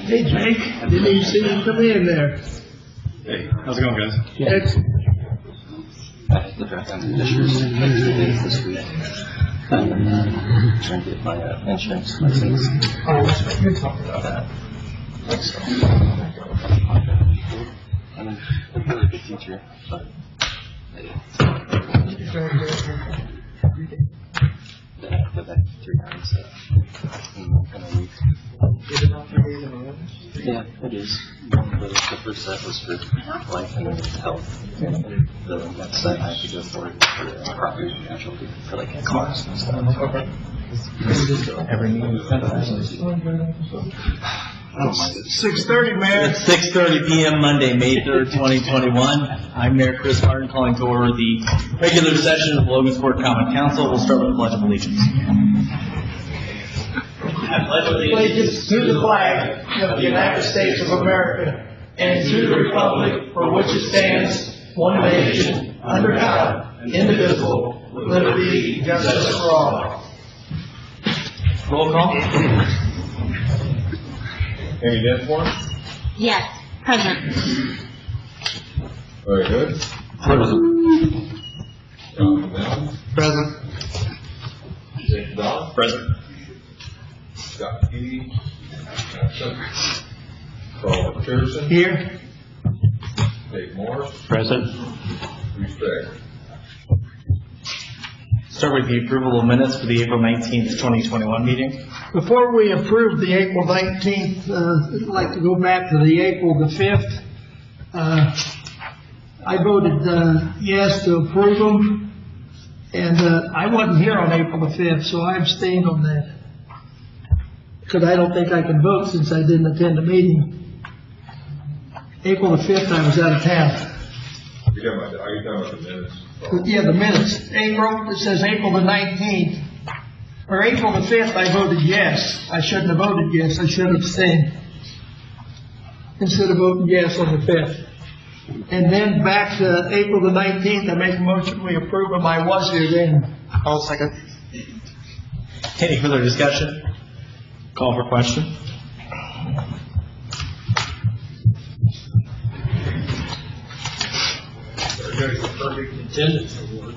Hey, Jake. Didn't even see you come in there. Hey, how's it going, guys? Excellent. I have to draft down the issues this week. Trying to get my insurance license. You're talking about that. So, I'm a really good teacher, but I have to go back 3 times in a week. Yeah, it is. The first set was for life and health. And the next set I have to go for property and casualty for like cars and stuff. Okay. Every meeting. 6:30, man. It's 6:30 p.m. Monday, May 3rd, 2021. I'm Mayor Chris Martin calling to order the regular session of Logansport Common Council. We'll start with the Pledge of Allegiance. I pledge Allegiance to the flag of the United States of America and to the republic for which it stands, one nation, under God, indivisible, with liberty and justice for all. Roll call. Amy Denforth? Yes, present. Very good. Present. Jonathan Allen? Present. Jake Dahl? Present. Scott Key? Absent. Carl Pearson? Here. Dave Morris? Present. Bruce Beck? Start with the approval of minutes for the April 19th, 2021 meeting. Before we approve the April 19th, I'd like to go back to the April the 5th. I voted yes to approve them, and I wasn't here on April the 5th, so I abstained on that. Because I don't think I can vote since I didn't attend the meeting. April the 5th, I was out of town. Are you talking about the minutes? Yeah, the minutes. April, it says April the 19th. Or April the 5th, I voted yes. I shouldn't have voted yes. I should have abstained. Instead of voting yes on the 5th. And then back to April the 19th, I make a motion we approve them. I was here then. I'll second. Any further discussion? Call for question. Perfect attendance award.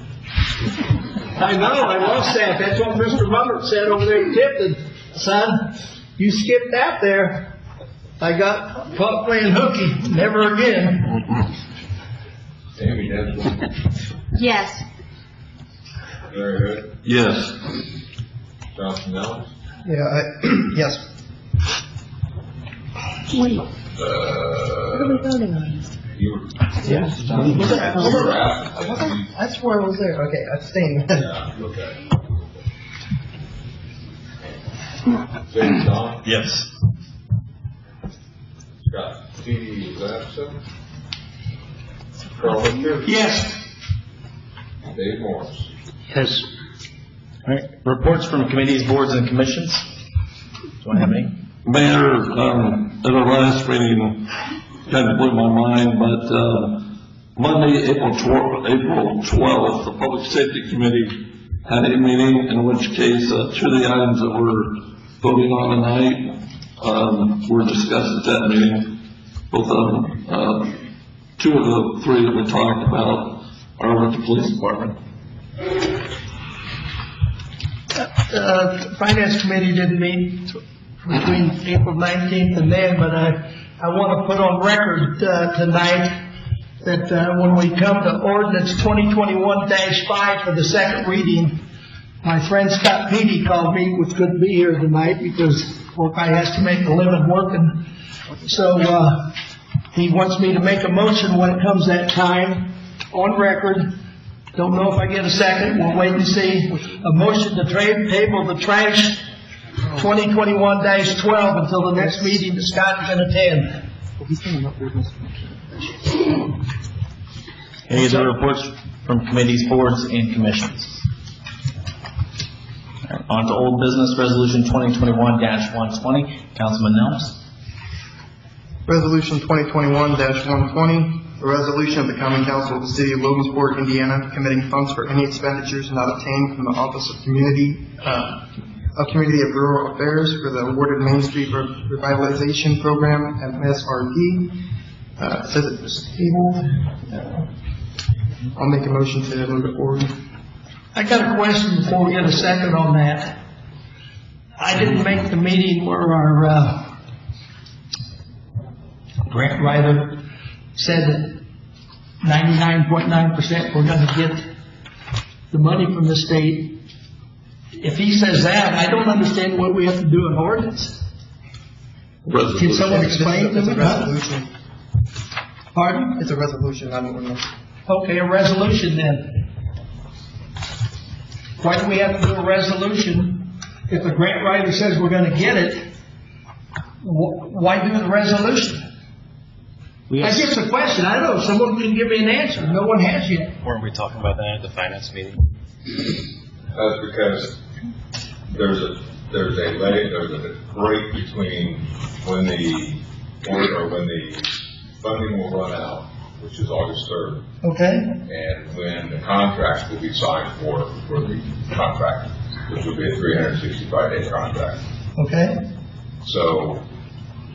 I know, I lost that. That's what Mr. Mummert said over there at Tipton. Son, you skipped out there. I got caught playing hooky. Never again. Amy Denforth? Yes. Very good. Yes. Jonathan Allen? Yeah, yes. Wait, what are we voting on? You were, Yes. you were absent. That's where I was there. Okay, abstained. Yeah, okay. Jake Dahl? Yes. Scott Key is absent. Carl Pearson? Yes. Dave Morris? Yes. All right. Reports from committees, boards, and commissions. Do you want to have any? Mayor, at our last meeting, kind of blew my mind, but Monday, April 12th, the Public Safety Committee had a meeting in which case 2 of the items that we're voting on tonight were discussed at that meeting. Both of them, 2 of the 3 that we talked about are with the police department. Finance Committee didn't meet between April 19th and then, but I want to put on record tonight that when we come to ordinance 2021-5 for the second reading, my friend Scott Petey called me, which couldn't be here tonight because poor guy has to make a living working. So he wants me to make a motion when it comes that time, on record. Don't know if I get a second. We'll wait and see. A motion to table the trash 2021-12 until the next meeting that Scott can attend. Any other reports from committees, boards, and commissions? All right, on to old business, resolution 2021-120. Councilman Nelms. Resolution 2021-120, a resolution of the Common Council of the City of Logansport, Indiana, committing funds for any expenditures not obtained from the Office of Community of Community of Rural Affairs for the awarded Main Street Revitalization Program, MSRP. It says it was tabled. I'll make a motion to move it forward. I got a question before we get a second on that. I didn't make the meeting where our grant writer said that 99.9% we're going to get the money from the state. If he says that, I don't understand what we have to do in ordinance. Can someone explain to It's me? a resolution. Pardon? It's a resolution, not an ordinance. Okay, a resolution then. Why do we have to do a resolution if the grant writer says we're going to get it? Why do the resolution? That's just a question. I don't know. Someone can give me an answer. No one has yet. Weren't we talking about that at the finance meeting? That's because there's a break between when the funding will run out, which is August 3rd, Okay? and when the contract will be signed for the contract, which will be a 365-day contract. Okay? So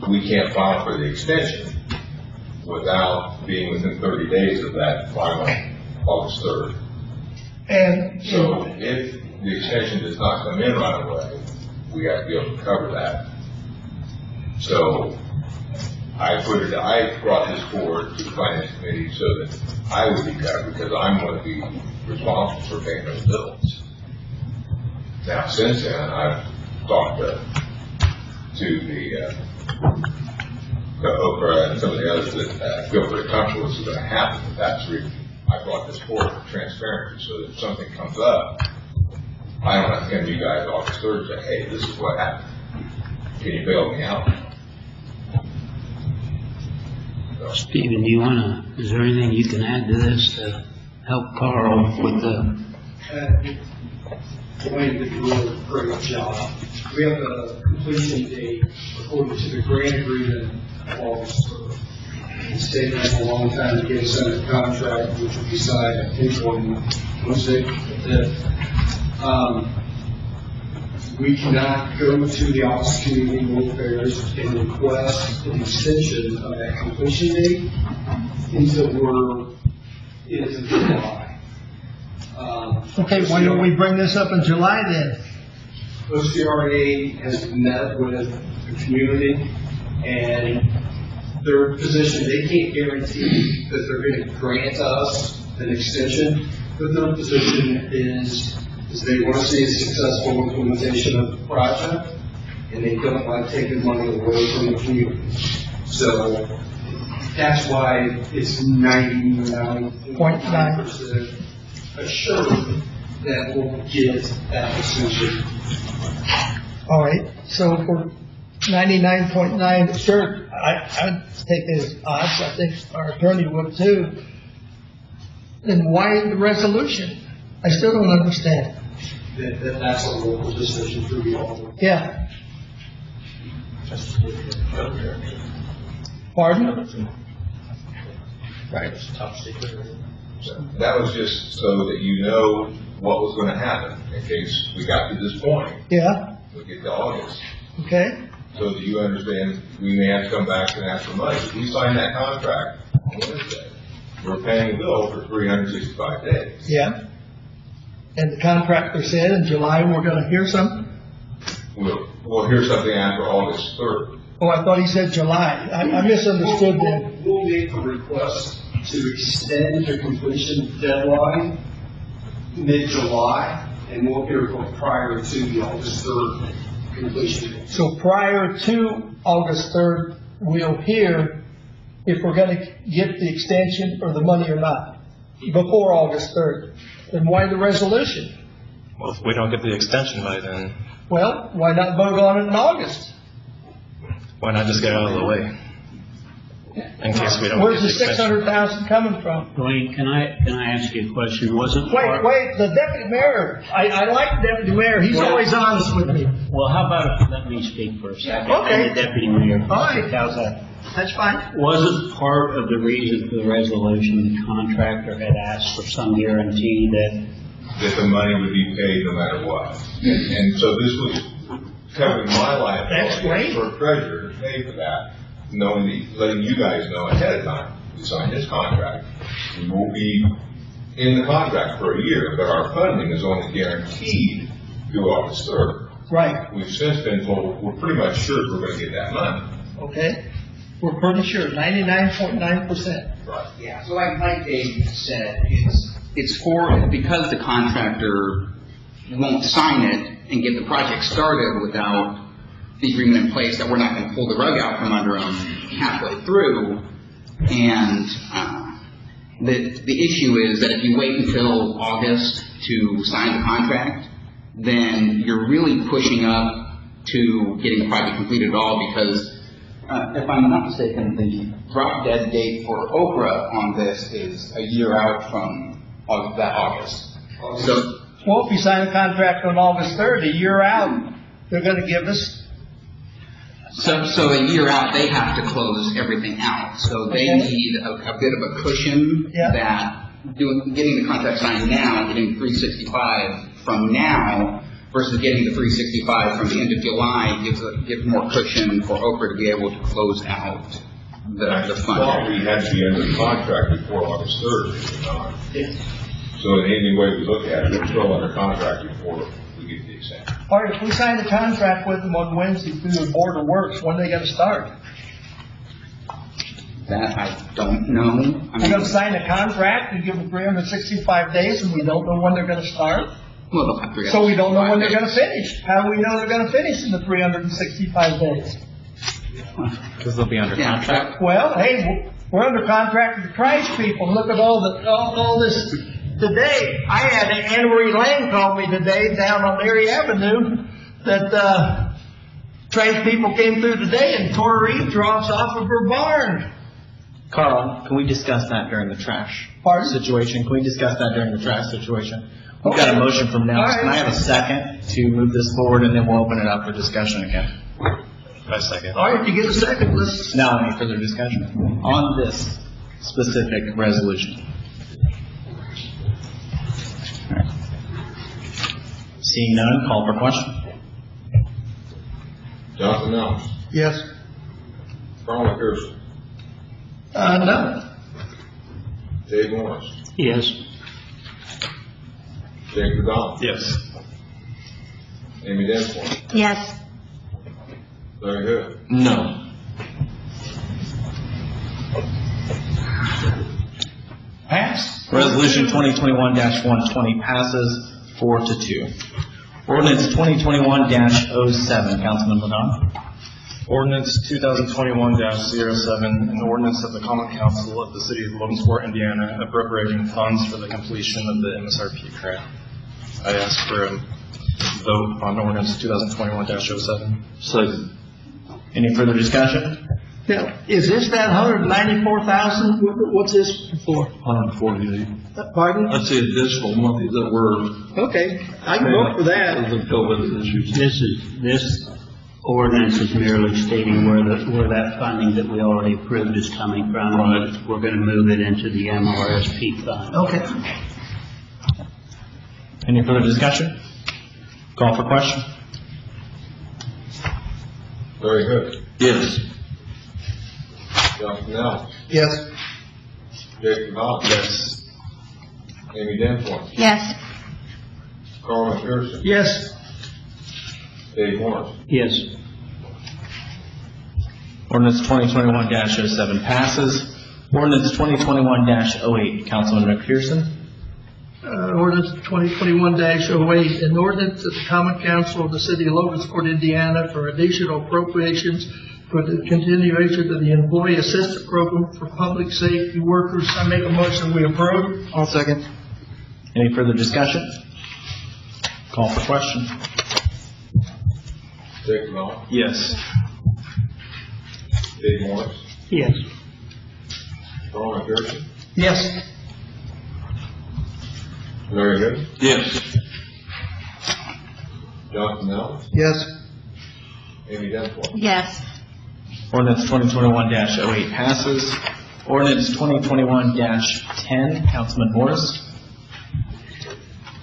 we can't file for the extension without being within 30 days of that final August 3rd. And So if the extension does not come in right away, we have to be able to cover that. So I brought this forward to the finance committee so that I would be covered because I'm going to be responsible for paying those bills. Now, since then, I've talked to the Oprah and some of the others that feel pretty comfortable this is going to happen. That's the reason I brought this forward for transparency so that if something comes up, I don't have to come to you guys August 3rd and say, hey, this is what happened. Can you bail me out? Stephen, is there anything you can add to this to help Carl with the? Dwayne did a really great job. We have a completion date according to the grant agreement of August 3rd. The state has a long time to get us under contract, which will be signed, I think, on Wednesday. We cannot go to the Office of Community Rural Affairs and request an extension of that completion date until we're into July. okay, why don't we bring this up in July then? OCRA has met with the community, and their position, they can't guarantee that they're going to grant us an extension, but their position is they want to see a successful implementation of the project, and they don't want to take the money away from the community. So that's why it's 99.9% assured that we'll get that extension. All right, so if we're 99.9 sure, I'd take it as odds. I think our attorney would too. Then why the resolution? I still don't understand. That's a local decision for you all. Yeah. Pardon? Right. That was just so that you know what was going to happen in case we got to this point. Yeah. We get to August. Okay. So that you understand we may have to come back and ask for money. If we sign that contract on Wednesday, we're paying a bill for 365 days. Yeah. And the contractor said in July we're going to hear something? We'll hear something after August 3rd. Oh, I thought he said July. I misunderstood then. We'll make a request to extend the completion deadline mid-July, and we'll hear prior to the August 3rd completion date. So prior to August 3rd, we'll hear if we're going to get the extension or the money or not. Before August 3rd. Then why the resolution? Well, if we don't get the extension by then, Well, why not vote on it in August? why not just get out of the way? In case we don't Where's get the the extension. $600,000 coming from? Dwayne, can I ask you a question? Wasn't part, Wait, the deputy mayor, I like the deputy mayor, he's always honest with me. well, how about if you let me speak for a second? Okay. I'm the deputy mayor. All right. How's that? That's fine. Wasn't part of the reason for the resolution the contractor had asked for some guarantee that That the money would be paid no matter what. And so this was covering my liability. That's great. For a treasurer to pay for that, letting you guys know ahead of time, we sign this contract. We will be in the contract for a year, but our funding is only guaranteed through August 3rd. Right, We've since been told, we're pretty much sure we're gonna get that money. okay? We're pretty sure, 99.9%. Right. Yeah, so like Dave said, it's for, because the contractor won't sign it and get the project started without the agreement in place, that we're not going to pull the rug out from under them halfway through. And the issue is that if you wait until August to sign the contract, then you're really pushing up to getting the project completed at all, because if I'm not mistaken, the drop dead date for Okra on this is a year out from that August. So, Well, if you sign a contract on August 3rd, a year out, they're gonna give us, so a year out, they have to close everything out. So they Okay. need a bit of a cushion Yeah. that getting the contract signed now, getting 365 from now versus getting the 365 from the end of July gives more cushion for Okra to be able to close out the I thought fund. we had to be under contract before August 3rd, did we not? So in any way we look at it, we're still under contract before we get the extension. or if we sign a contract with them on Wednesday through the Board of Works, when are they gonna start? That I don't know. We're gonna sign a contract and give them 365 days, and we don't know when they're gonna start? Well, they'll have to So we don't know when they're gonna finish. How do we know they're gonna finish in the 365 days? Because they'll be under Yeah, contract. Well, hey, we're under contract with the trash people. Look at all this today. I had Anne Marie Lang call me today down on Erie Avenue that, trash people came through today and tore her eave troughs off of her barn. Carl, can we discuss that during the trash Pardon? situation? Can we discuss that during the trash situation? We've got a motion from All Nels. right. Can I have a second to move this forward, and then we'll open it up for discussion again? A second. All right, you get a second, let's, Now, any further discussion on this specific resolution? All right. Seeing none, call for question. Jonathan Nelms, yes. Carl McPherson, No. Dave Morris, Yes. Jake McDonald, Yes. Amy Dennis, Yes. Larry Hood. No. Pass. Resolution 2021-120 passes 4-2. Ordinance 2021-07, Councilman Ladon. Ordinance 2021-07, an ordinance of the Common Council of the City of Logansport, Indiana, appropriating funds for the completion of the MSRP grant. I ask for a vote on ordinance 2021-07. Second. Any further discussion? Now, is this that 194,000? What's this for? 148. Pardon? That's the additional money that we're. Okay, I can vote for that. Because of COVID issues. This ordinance is merely stating where that funding that we already approved is coming from. Right. We're going to move it into the MRSP fund. Okay. Any further discussion? Call for question. Larry Hood, Yes. Jonathan Nelms, Yes. Jake McDonald, Yes. Amy Dennis, Yes. Carl McPherson, Yes. Dave Morris. Yes. Ordinance 2021-07 passes. Ordinance 2021-08, Councilman McPherson. Ordinance 2021-08, an ordinance of the Common Council of the City of Logansport, Indiana for additional appropriations for the continuation of the Employee Assistance Program for public safety workers. I make a motion we approve. I'll second. Any further discussion? Call for question. Jake McDonald, Yes. Dave Morris, Yes. Carl McPherson, Yes. Larry Hood, Yes. Jonathan Nelms, Yes. Amy Dennis. Yes. Ordinance 2021-08 passes. Ordinance 2021-10, Councilman Morris.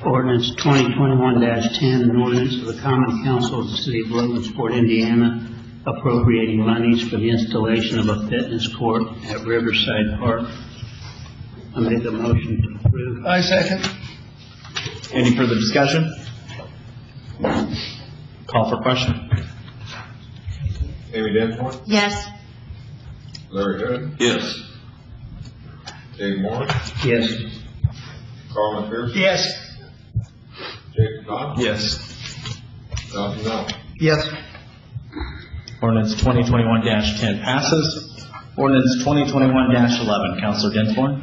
Ordinance 2021-10, an ordinance of the Common Council of the City of Logansport, Indiana, appropriating monies for the installation of a fitness court at Riverside Park. I make a motion to approve. I second. Any further discussion? Call for question. Amy Denton, Yes. Larry Hood, Yes. Dave Moore, Yes. Carl McPherson, Yes. Jacob Dodd, Yes. Jonathan Allen. Yes. Ordinance 2021-10 passes. Ordinance 2021-11, Counselor Dinsmore.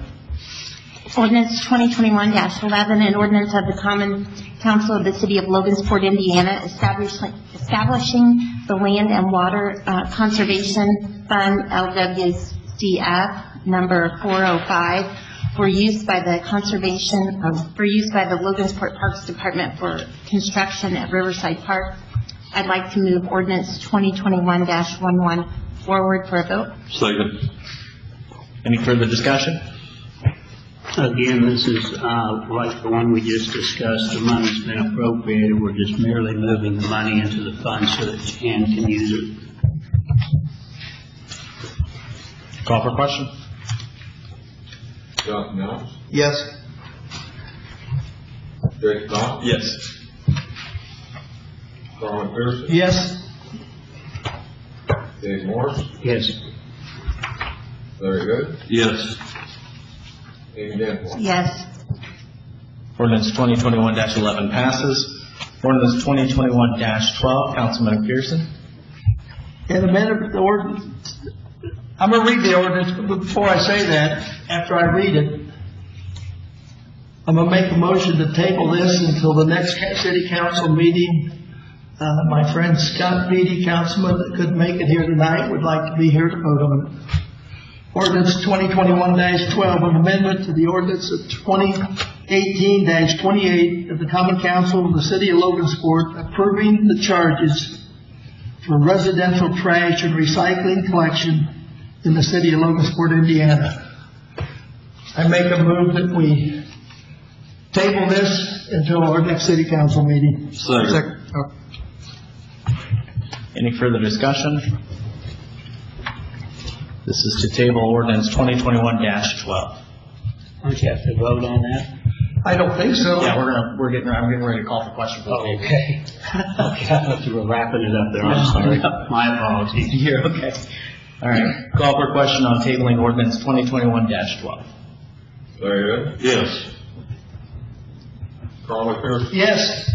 Ordinance 2021-11, an ordinance of the Common Council of the City of Logansport, Indiana, establishing the Land and Water Conservation Fund, LWCF, number 405, for use by the Logansport Parks Department for construction at Riverside Park. I'd like to move ordinance 2021-11 forward for a vote. Second. Any further discussion? Again, this is like the one we just discussed. The money's been appropriated. We're just merely moving the money into the fund so that Jan can use it. Call for question. Jonathan Allen, Yes. Jacob Dodd, Yes. Carl McPherson, Yes. Dave Moore, Yes. Larry Hood, Yes. Amy Denton. Yes. Ordinance 2021-11 passes. Ordinance 2021-12, Councilman McPherson. In a minute, the ordinance, I'm going to read the ordinance, but before I say that, after I read it, I'm going to make a motion to table this until the next city council meeting. My friend Scott Beatty, councilman that couldn't make it here tonight, would like to be here to vote on it. Ordinance 2021-12, an amendment to the ordinance of 2018-28 of the Common Council of the City of Logansport, approving the charges for residential trash and recycling collection in the City of Logansport, Indiana. I make a move that we table this until our next City Council meeting. Second. Any further discussion? This is to table ordinance 2021-12. Don't you have to vote on that? I don't think so. Yeah, I'm getting ready to call for question for the table. Okay. Okay, I thought you were wrapping it up there. I'm sorry. My apologies. You're okay. All right. Call for question on tabling ordinance 2021-12. Larry Hood, Yes. Carl McPherson, Yes.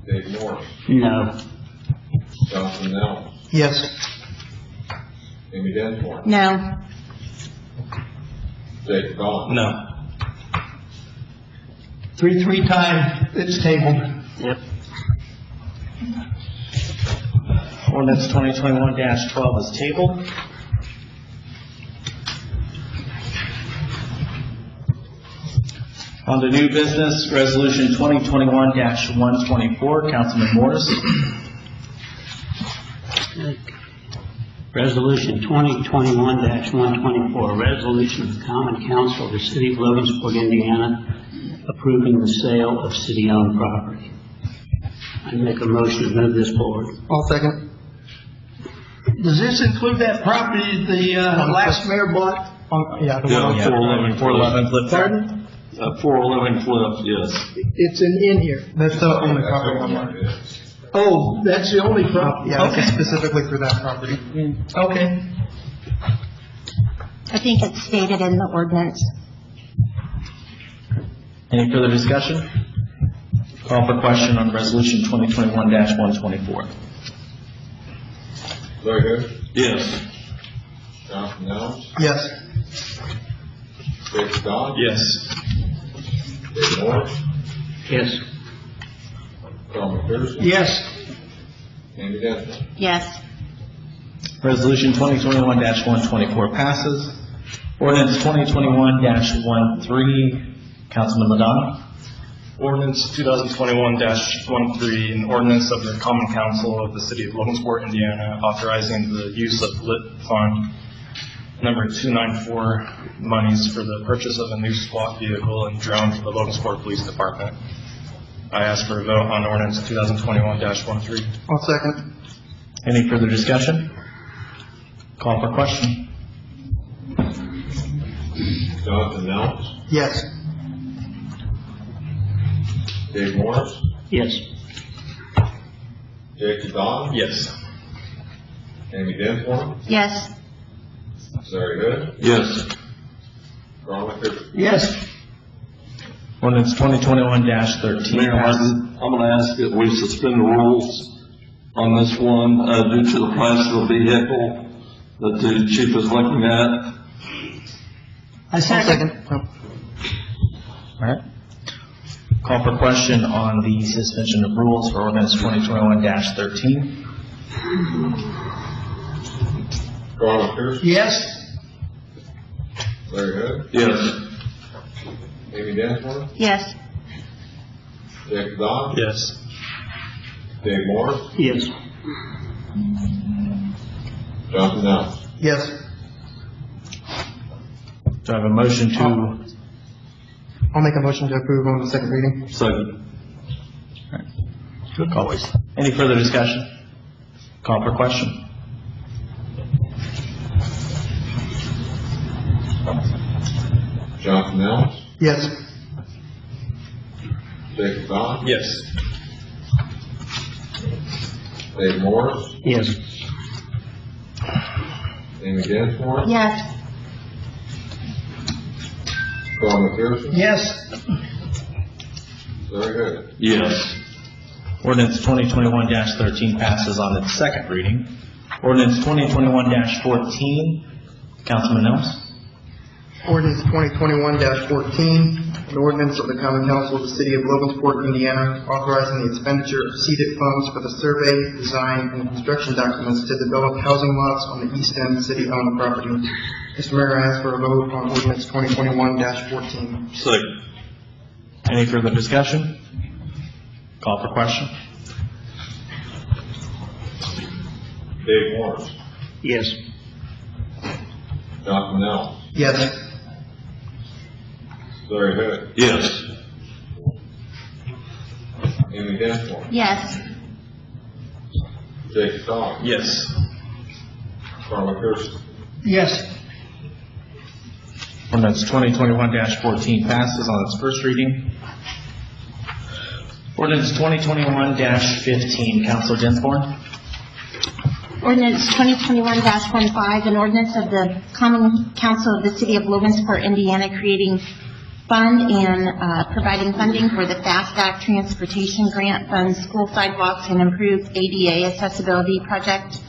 Dave Moore, No. Jonathan Allen, Yes. Amy Denton, No. Jacob Dodd. No. 3 times, it's tabled. Yep. Ordinance 2021-12 is tabled. On to new business, resolution 2021-124, Councilman Morris. Resolution 2021-124, a resolution of the Common Council of the City of Logansport, Indiana, approving the sale of city-owned property. I make a motion to move this forward. I'll second. Does this include that property the last mayor bought? Yeah. The Yeah, one. 411 Cliff. 411 Cliff. Pardon? 411 Cliff, yes. It's in here. That's the only property on there. Oh, that's the only property. Yeah, Okay. specifically for that property. Okay. I think it's stated in the ordinance. Any further discussion? Call for question on resolution 2021-124. Larry Hood, Yes. Jonathan Allen, Yes. Jacob Dodd, Yes. Dave Moore, Yes. Carl McPherson, Yes. Amy Denton. Yes. Resolution 2021-124 passes. Ordinance 2021-13, Councilman Madonna. Ordinance 2021-13, an ordinance of the Common Council of the City of Logansport, Indiana, authorizing the use of lit fund Number 294, monies for the purchase of a new SWAT vehicle and drone for the Logansport Police Department. I ask for a vote on ordinance 2021-13. I'll second. Any further discussion? Call for question. Jonathan Nelms, Yes. Dave Morris, Yes. Jake Don, Yes. Amy Dinsmore, Yes. Larry Hood, Yes. Carl McPherson. Yes. Ordinance 2021-13 Mayor passes. Martin, I'm gonna ask that we suspend the rules on this one, due to the price of the vehicle that the chief is looking at. I second. All right. Call for question on the suspension of rules for ordinance 2021-13. Carl McPherson, Yes. Larry Hood, Yes. Amy Dinsmore, Yes. Jake Don, Yes. Dave Morris, Yes. Jonathan Nelms. Yes. Do I have a motion to, I'll make a motion to approve on the second reading. Second. good call. Any further discussion? Call for question. Jonathan Nelms, Yes. Jake Don, Yes. Dave Morris, Yes. Amy Dinsmore, Yes. Carl McPherson, Yes. Larry Hood. Yes. Ordinance 2021-13 passes on its second reading. Ordinance 2021-14, Councilman Nelms. Ordinance 2021-14, an ordinance of the Common Council of the City of Logansport, Indiana, authorizing the expenditure of seeded funds for the survey, design, and construction documents to develop housing lots on the east end city-owned property. Mr. Mayor, I ask for a vote on ordinance 2021-14. Second. Any further discussion? Call for question. Dave Morris, Yes. Jonathan Nelms, Yes. Larry Hood, Yes. Amy Dinsmore, Yes. Jake Don, Yes. Carl McPherson. Yes. Ordinance 2021-14 passes on its first reading. Ordinance 2021-15, Councilor Dinsmore. Ordinance 2021-15, an ordinance of the Common Council of the City of Logansport, Indiana, creating fund and providing funding for the FAST Act Transportation Grant Funds School Sidewalks and Improved ADA Accessibility Project.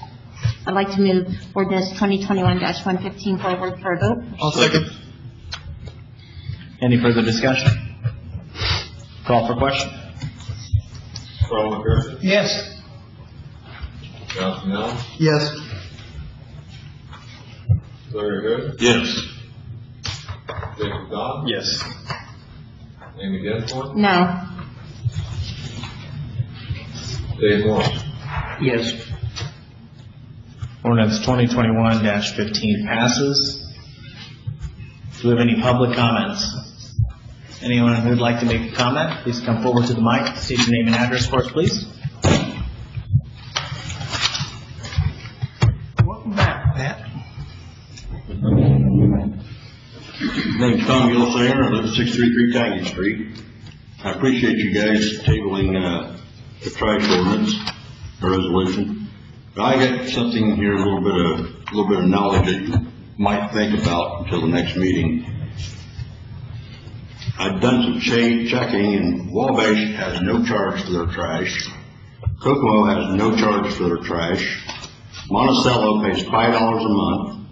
I'd like to move ordinance 2021-115 forward for a vote. I'll second. Any further discussion? Call for question. Carl McPherson, Yes. Jonathan Nelms, Yes. Larry Hood, Yes. Jake Don, Yes. Amy Dinsmore, No. Dave Morris. Yes. Ordinance 2021-15 passes. Do we have any public comments? Anyone who would like to make a comment, please come forward to the mic. State your name and address for us, please. Welcome back, Pat. Name's Tom Gilsayer. I live at 633 Canyon Street. I appreciate you guys tabling the trash ordinance, the resolution. But I got something here, a little bit of knowledge that you might think about until the next meeting. I've done some checking, and Wabash has no charge for their trash. Kokomo has no charge for their trash. Monticello pays $5 a month.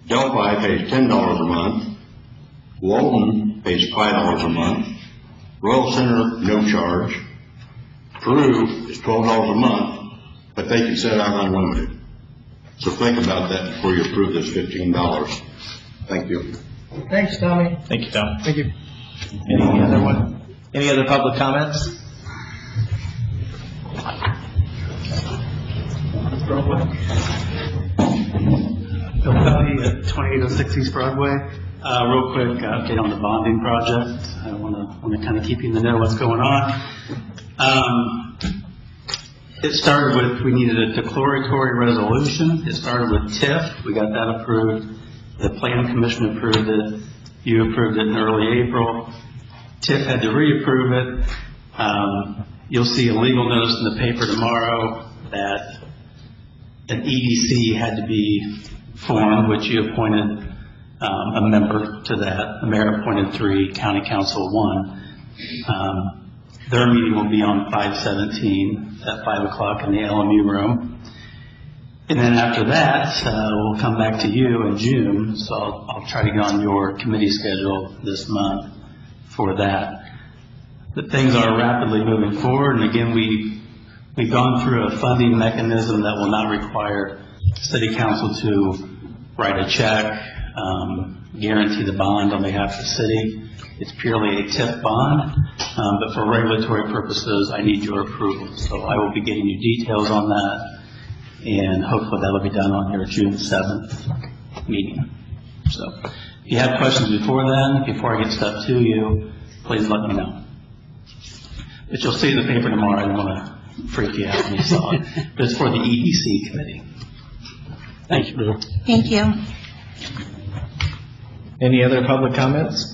Delphi pays $10 a month. Walton pays $5 a month. Royal Center, no charge. Peru is $12 a month, but they can set out unlimited. So think about that before you approve this $15. Thank you. Thanks, Tommy. Thank you, Tom. Thank you. Any other one? Any other public comments? Bill Cody at 2806 East Broadway. Real quick update on the bonding project. I want to kind of keep you in the know what's going on. It started with, we needed a declaratory resolution. It started with TIF. We got that approved. The Plan Commission approved it. You approved it in early April. TIF had to reapprove it. You'll see a legal notice in the paper tomorrow that an EDC had to be formed, which you appointed a member to that. The mayor appointed 3, county council 1. Their meeting will be on 5/17 at 5 o'clock in the LMU room. And then after that, we'll come back to you in June. So I'll try to get on your committee schedule this month for that. But things are rapidly moving forward. And again, we've gone through a funding mechanism that will not require city council to write a check, guarantee the bond on behalf of the city. It's purely a TIF bond, but for regulatory purposes, I need your approval. So I will be getting you details on that, and hopefully that'll be done on your June 7th meeting. So if you have questions before then, before I get stuff to you, please let me know. But you'll see in the paper tomorrow. I don't want to freak you out when you saw it. But it's for the EDC committee. Thank you, Bill. Thank you. Any other public comments?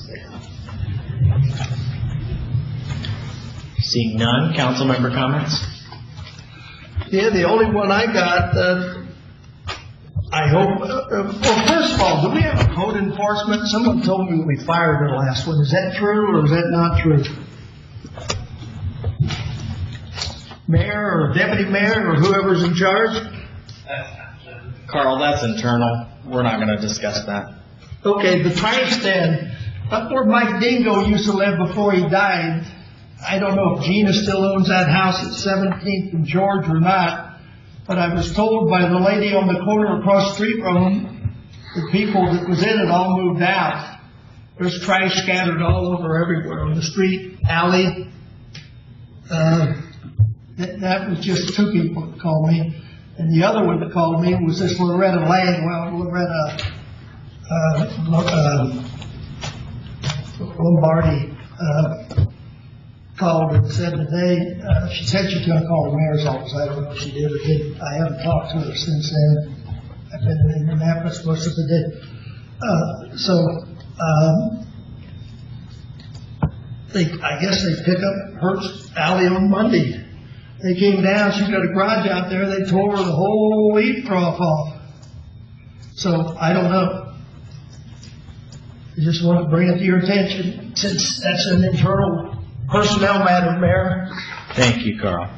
Seeing none, council member comments? Yeah, the only one I got, I hope, well, first of all, do we have a code enforcement? Someone told me we fired the last one. Is that true or is that not true? Mayor or deputy mayor or whoever's in charge? Carl, that's internal. We're not going to discuss that. Okay, the trash stand, up where Mike Dingo used to live before he died. I don't know if Gina still owns that house at 17th and George or not, but I was told by the lady on the corner across the street from him, the people that was in it all moved out. There's trash scattered all over everywhere, on the street, alley. That was just 2 people that called me. And the other one that called me was this Loretta Lombardi, called and said today, she said she's going to call the mayor's office. I don't know if she did or didn't. I haven't talked to her since then. I've been in Indianapolis most of the day. I guess they pick up Hertz Alley on Monday. They came down, she's got a garage out there, they tore the whole leaf trough off. So, I don't know. I just want to bring it to your attention, since that's an internal personnel matter, Mayor. Thank you, Carl.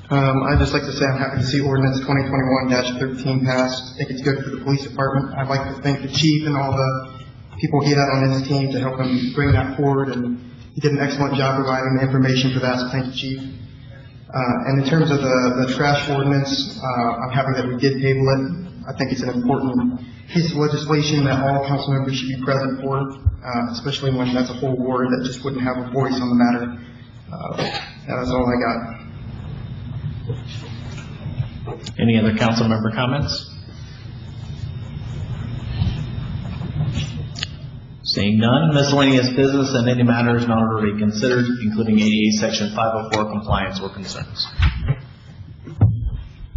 I'd just like to say I'm happy to see ordinance 2021-13 passed. I think it's good for the police department. I'd like to thank the chief and all the people he had on his team to help him bring that forward, and he did an excellent job providing the information for that, so thank you, Chief. And in terms of the trash ordinance, I'm happy that we did table it. I think it's an important piece of legislation that all council members should be present for, especially when that's a whole ward that just wouldn't have a voice on the matter. That's all I got. Any other council member comments? Seeing none, miscellaneous business and any matters not already considered, including ADA Section 504 compliance or concerns.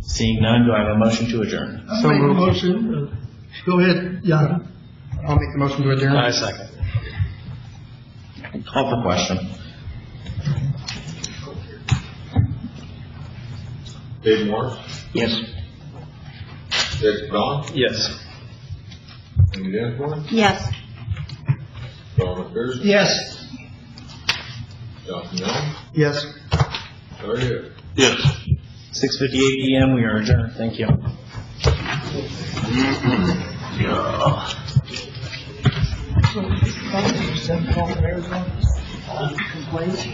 Seeing none, do I have a motion to adjourn? I'll make a motion. Go ahead, Jan. I'll make the motion to adjourn. I second. Call for question. Dave Moore? Yes. Dave Don? Yes. Amy Danforth? Yes. Don McPherson? Yes. Jonathan Young? Yes. Larry Hill? Yes. 6:58 p.m. We are adjourned. Thank you. Complaints?